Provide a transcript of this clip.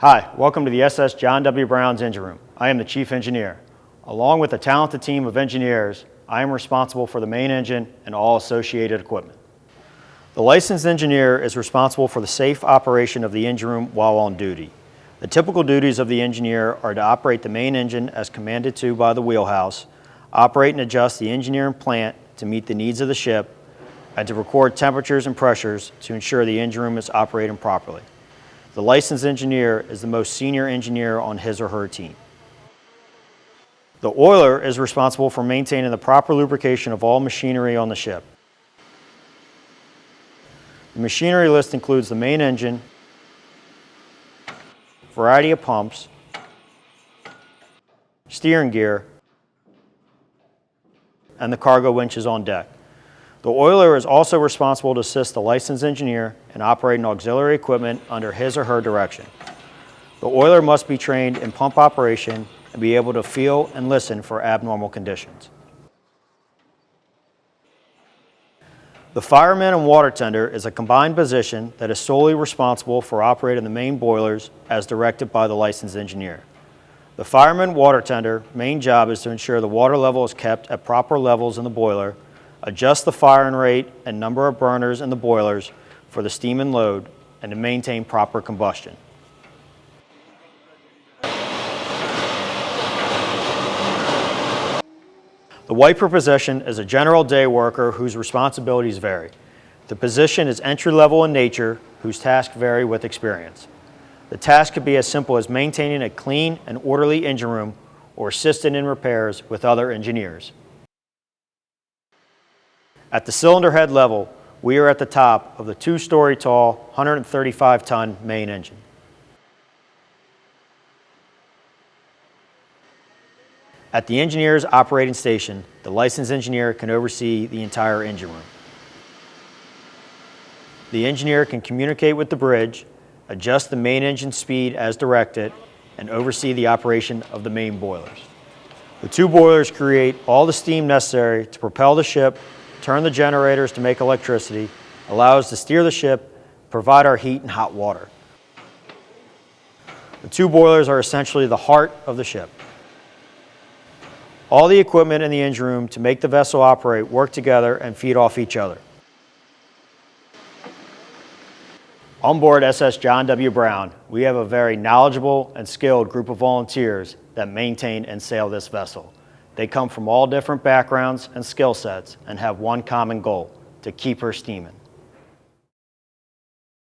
Hi, welcome to the SS John W. Brown's engine room. I am the chief engineer. Along with a talented team of engineers, I am responsible for the main engine and all associated equipment. The licensed engineer is responsible for the safe operation of the engine room while on duty. The typical duties of the engineer are to operate the main engine as commanded to by the wheelhouse, operate and adjust the engineer and plant to meet the needs of the ship, and to record temperatures and pressures to ensure the engine room is operating properly. The licensed engineer is the most senior engineer on his or her team. The oiler is responsible for maintaining the proper lubrication of all machinery on the ship. The machinery list includes the main engine, variety of pumps, steering gear, and the cargo winches on deck. The oiler is also responsible to assist the licensed engineer in operating auxiliary equipment under his or her direction. The oiler must be trained in pump operation and be able to feel and listen for abnormal conditions. The fireman and water tender is a combined position that is solely responsible for operating the main boilers as directed by the licensed engineer. The fireman water tender main job is to ensure the water level is kept at proper levels in the boiler, adjust the firing rate and number of burners in the boilers for the steam and load, and to maintain proper combustion. The wiper position is a general day worker whose responsibilities vary. The position is entry-level in nature, whose tasks vary with experience. The task could be as simple as maintaining a clean and orderly engine room or assisting in repairs with other engineers. At the cylinder head level, we are at the top of the 2-story tall, 135-ton main engine. At the engineer's operating station, the licensed engineer can oversee the entire engine room. The engineer can communicate with the bridge, adjust the main engine speed as directed, and oversee the operation of the main boilers. The 2 boilers create all the steam necessary to propel the ship, turn the generators to make electricity, allow us to steer the ship, provide our heat and hot water. The 2 boilers are essentially the heart of the ship. All the equipment in the engine room to make the vessel operate work together and feed off each other. On board SS John W. Brown, we have a very knowledgeable and skilled group of volunteers that maintain and sail this vessel. They come from all different backgrounds and skill sets and have one common goal: to keep her steaming.